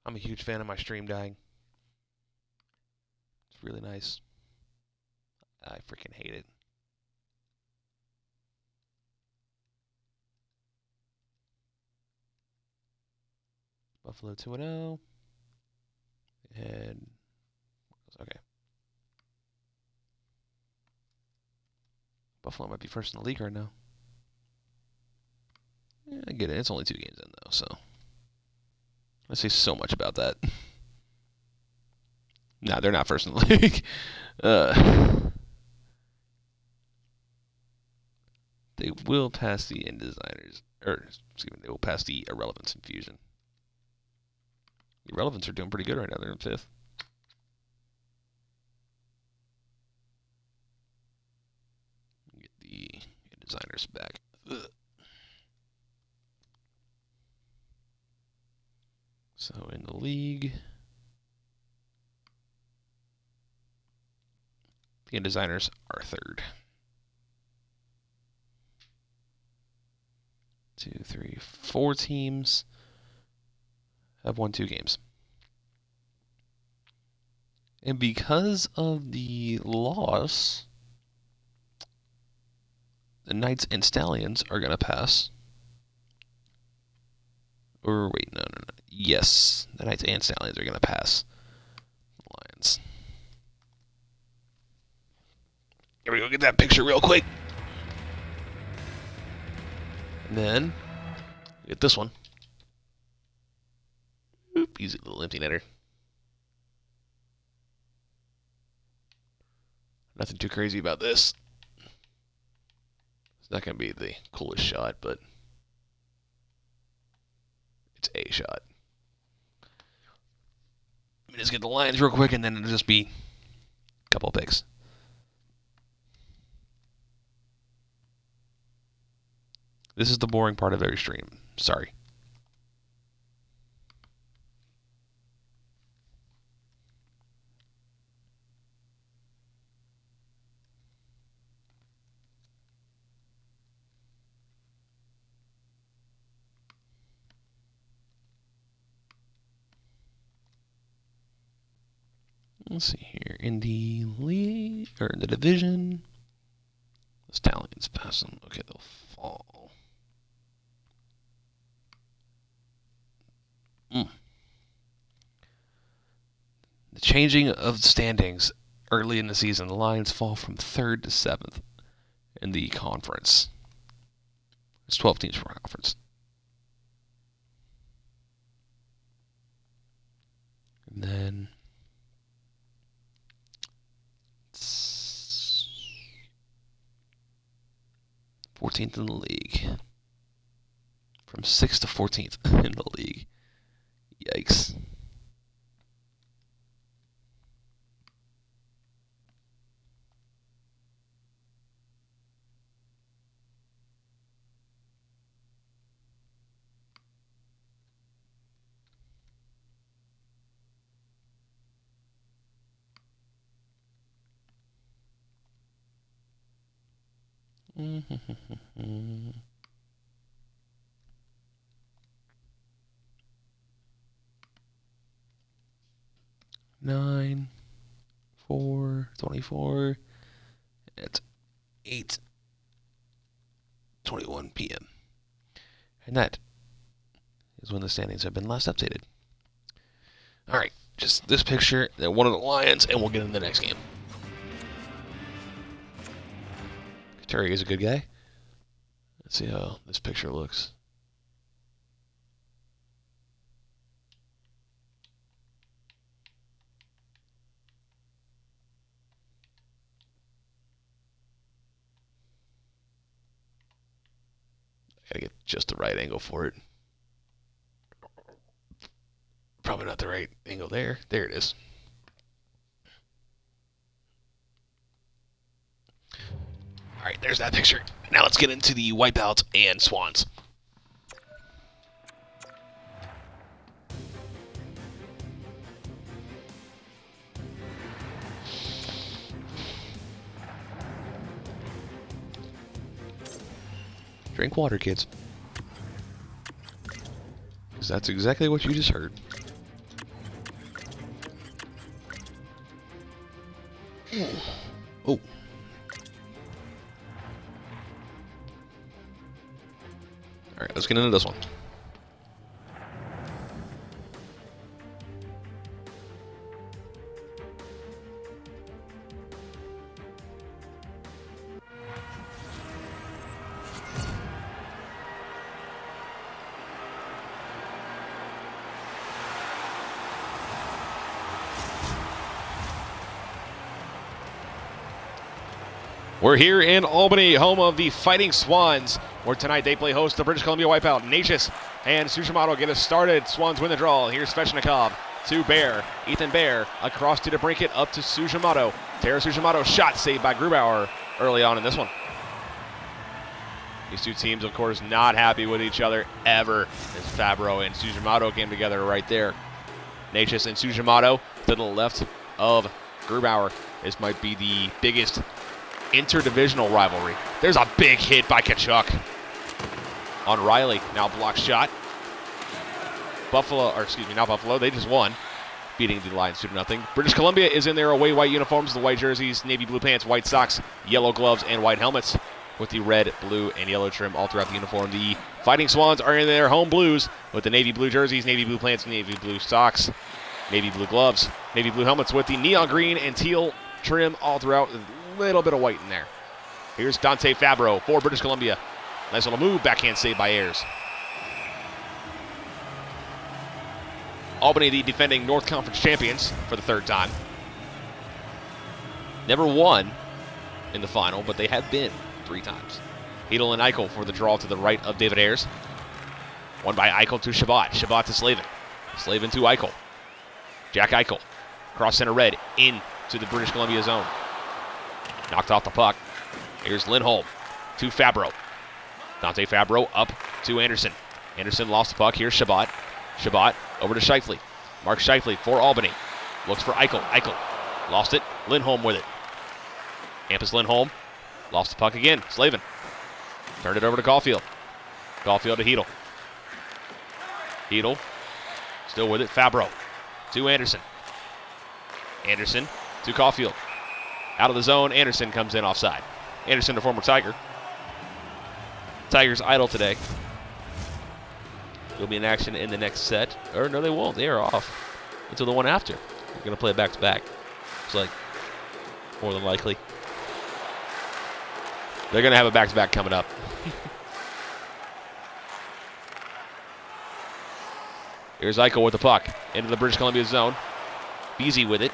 I'm a huge fan of my stream dying. It's really nice. I freaking hate it. Buffalo 2-0. And okay. Buffalo might be first in the league right now. Yeah, I get it. It's only 2 games in, though, so. I say so much about that. Nah, they're not first in the league. They will pass the Indesigners. Or, excuse me, they will pass the Irrelevance Infusion. The Irrelevance are doing pretty good right now. They're in 5th. Get the Indesigners back. Ugh. So in the league, the Indesigners are 3rd. 2, 3, 4 teams have won 2 games. And because of the loss, the Knights and Stallions are going to pass. Or wait, no. Yes, the Knights and Stallions are going to pass the Lions. Here we go, get that picture real quick. And then, get this one. Oop, easy little empty netter. Nothing too crazy about this. It's not going to be the coolest shot, but it's a shot. Let me just get the Lions real quick, and then it'll just be a couple of picks. This is the boring part of every stream. Sorry. Let's see here. In the league, or in the division, the Stallions pass them. Okay, they'll fall. The changing of standings early in the season, the Lions fall from 3rd to 7th in the conference. There's 12 teams per conference. And then 14th in the league. From 6th to 14th in the league. Yikes. Nine, 4, 24. It's 8:21 p.m. And that is when the standings have been last updated. All right, just this picture, then one of the Lions, and we'll get in the next game. Terry is a good guy. Let's see how this picture looks. Gotta get just the right angle for it. Probably not the right angle there. There it is. All right, there's that picture. Now let's get into the wipeouts and swans. Drink water, kids. Because that's exactly what you just heard. Oh. All right, let's get into this one. We're here in Albany, home of the Fighting Swans, where tonight they play host to the British Columbia Wipeout. Natchez and Tsushimoto get us started. Swans win the draw. Here's Svechnikov to Bear. Ethan Bear across to DeBrincat, up to Tsushimoto. Tara Tsushimoto shot saved by Grubauer early on in this one. These two teams, of course, not happy with each other ever, as Fabro and Tsushimoto came together right there. Natchez and Tsushimoto to the left of Grubauer. This might be the biggest interdivisional rivalry. There's a big hit by Tkachuk on Riley. Now block shot. Not Buffalo. They just won, beating the Lions 2-0. British Columbia is in their away white uniforms, the white jerseys, navy blue pants, white socks, yellow gloves, and white helmets with the red, blue, and yellow trim all throughout the uniform. The Fighting Swans are in their home blues with the navy blue jerseys, navy blue pants, navy blue socks, navy blue gloves, navy blue helmets with the neon green and teal trim all throughout. Little bit of white in there. Here's Dante Fabro for British Columbia. Nice little move, backhand save by Ayers. Albany, the defending North Conference champions for the third time. Never won in the final, but they have been 3 times. Hedel and Eichel for the draw to the right of David Ayers. One by Eichel to Shabbat. Shabbat to Slavin. Slavin to Eichel. Jack Eichel. Cross center red into the British Columbia zone. Knocked off the puck. Here's Lindholm to Fabro. Dante Fabro up to Anderson. Anderson lost the puck. Here's Shabbat. Shabbat over to Scheifele. Mark Scheifele for Albany. Looks for Eichel. Eichel lost it. Lindholm with it. Hampus Lindholm lost the puck again. Slavin turned it over to Caulfield. Caulfield to Hedel. Hedel still with it. Fabro to Anderson. Anderson to Caulfield. Out of the zone, Anderson comes in offside. Anderson, the former Tiger. Tigers idle today. They'll be in action in the next set. Or no, they won't. They are off until the one after. They're going to play a back-to-back. It's like more than likely. They're going to have a back-to-back coming up. Here's Eichel with the puck into the British Columbia zone. Beasy with it.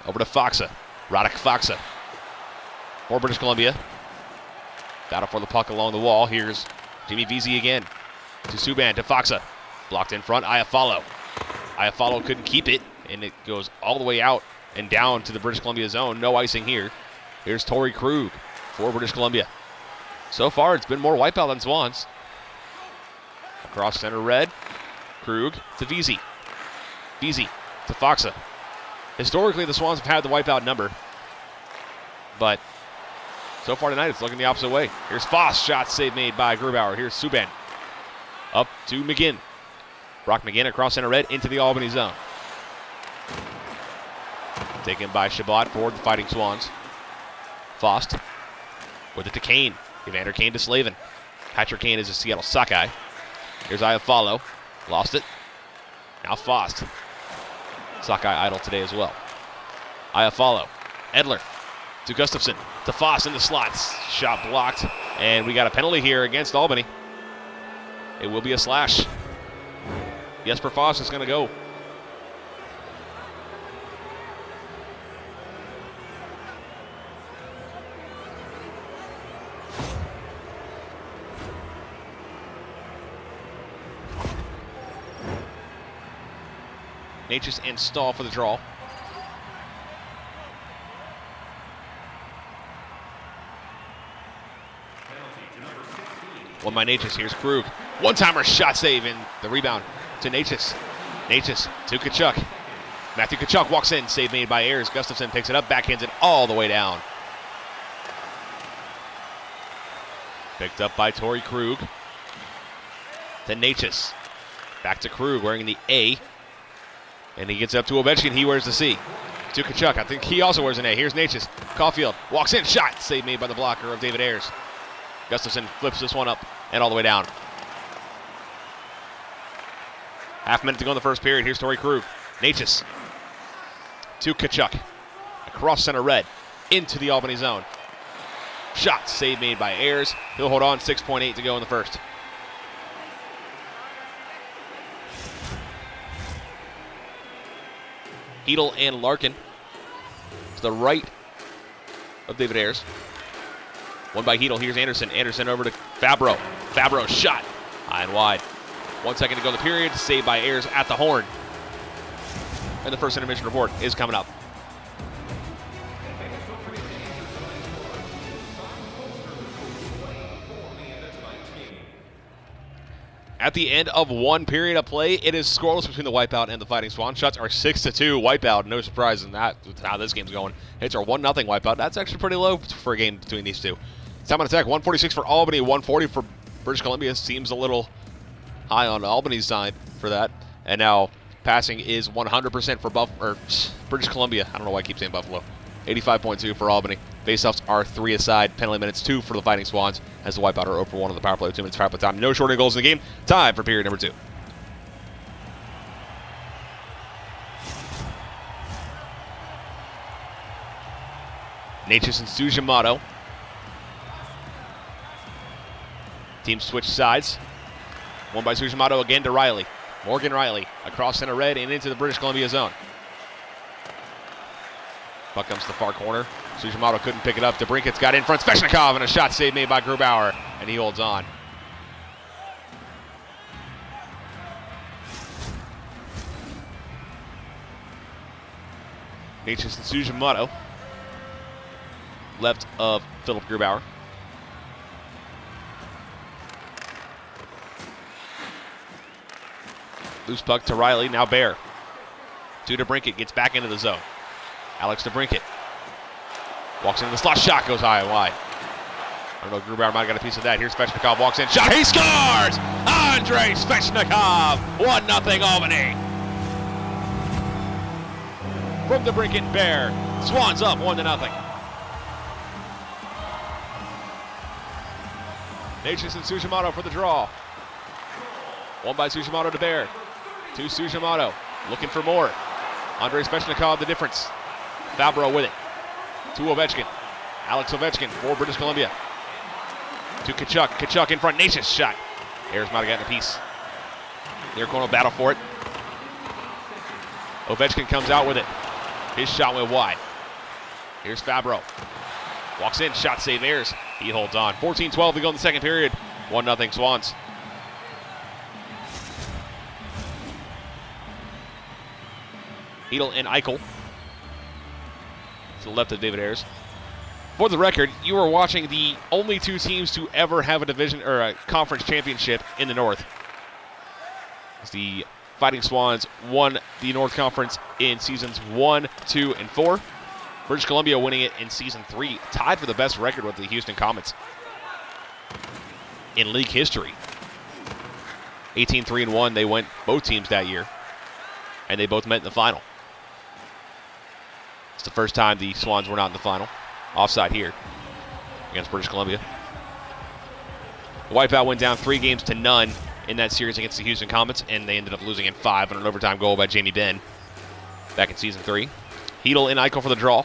Over to Foxa. Radek Foxa for British Columbia. Battle for the puck along the wall. Here's Jimmy Vesey again. To Subban, to Foxa. Blocked in front, Iafallo. Iafallo couldn't keep it, and it goes all the way out and down to the British Columbia zone. No icing here. Here's Torrey Krug for British Columbia. So far, it's been more Wipeout than Swans. Across center red. Krug to Vesey. Vesey to Foxa. Historically, the Swans have had the Wipeout number, but so far tonight, it's looking the opposite way. Here's Foss, shot save made by Grubauer. Here's Subban. Up to McGinn. Brock McGinn across center red into the Albany zone. Taken by Shabbat for the Fighting Swans. Fost with it to Kane. Evander Kane to Slavin. Patrick Kane is a Seattle Sockeye. Here's Iafallo. Lost it. Now Fost. Sockeye idle today as well. Iafallo. Edler to Gustafsson. To Foss in the slots. Shot blocked. And we got a penalty here against Albany. It will be a slash. Jesper Foss is going to go. Natchez and Stahl for the draw. One by Natchez. Here's Krug. One-timer shot save and the rebound to Natchez. Natchez to Tkachuk. Matthew Tkachuk walks in. Save made by Ayers. Gustafsson picks it up. Backhands it all the way down. Picked up by Torrey Krug. To Natchez. Back to Krug wearing the A. And he gets up to Ovechkin. He wears the C. To Kachuk. I think he also wears an A. Here's Natchez. Caulfield walks in. Shot. Save made by the blocker of David Ayers. Gustafson flips this one up and all the way down. Half minute to go in the first period. Here's Torrey Krug. Natchez. To Kachuk. Across center red. Into the Albany zone. Shot. Save made by Ayers. He'll hold on. 6.8 to go in the first. Heedle and Larkin to the right of David Ayers. One by Heedle. Here's Anderson. Anderson over to Fabro. Fabro shot. High and wide. 1 second to go in the period. Saved by Ayers at the horn. And the first intermission report is coming up. At the end of one period of play, it is scoreless between the Wipeout and the Fighting Swans. Shots are 6-2 Wipeout. No surprise in that, with how this game's going. Hits are 1-0 Wipeout. That's actually pretty low for a game between these two. Time on attack, 146 for Albany, 140 for British Columbia. Seems a little high on Albany's side for that. And now passing is 100% for British Columbia. I don't know why I keep saying Buffalo. 85.2 for Albany. Faceoffs are 3 aside. Penalty minutes 2 for the Fighting Swans as the Wipeout are 0 for 1 on the power play with 2 minutes power play time. No shorting goals in the game. Time for period number 2. Natchez and Sujimoto. Teams switch sides. One by Sujimoto again to Riley. Morgan Riley across center red and into the British Columbia zone. Puck comes to the far corner. Sujimoto couldn't pick it up. DeBrinket's got in front. Svechnikov and a shot save made by Grubauer, and he holds on. Natchez and Sujimoto. Left of Philip Grubauer. Loose puck to Riley. Now Bear. To DeBrinket. Gets back into the zone. Alex DeBrinket. Walks into the slot. Shot goes high and wide. I don't know. Grubauer might have got a piece of that. Here's Svechnikov. Walks in. Shot. He scores! Andrei Svechnikov. 1-0 Albany. From DeBrinket and Bear. Swans up 1-0. Natchez and Sujimoto for the draw. One by Sujimoto to Bear. To Sujimoto. Looking for more. Andrei Svechnikov, the difference. Fabro with it. To Ovechkin. Alex Ovechkin for British Columbia. To Kachuk. Kachuk in front. Natchez shot. Ayers might have gotten a piece. Near corner battle for it. Ovechkin comes out with it. His shot went wide. Here's Fabro. Walks in. Shot save Ayers. He holds on. 14-12 to go in the second period. 1-0 Swans. Heedle and Eichel to the left of David Ayers. For the record, you are watching the only 2 teams to ever have a division or a conference championship in the North. As the Fighting Swans won the North Conference in seasons 1, 2, and 4. British Columbia winning it in season 3, tied for the best record with the Houston Comets in league history. 18-3-1, they went both teams that year, and they both met in the final. It's the first time the Swans were not in the final. Offside here against British Columbia. The Wipeout went down 3-0 in that series against the Houston Comets, and they ended up losing in 5 on an overtime goal by Jamie Benn back in season 3. Heedle and Eichel for the draw.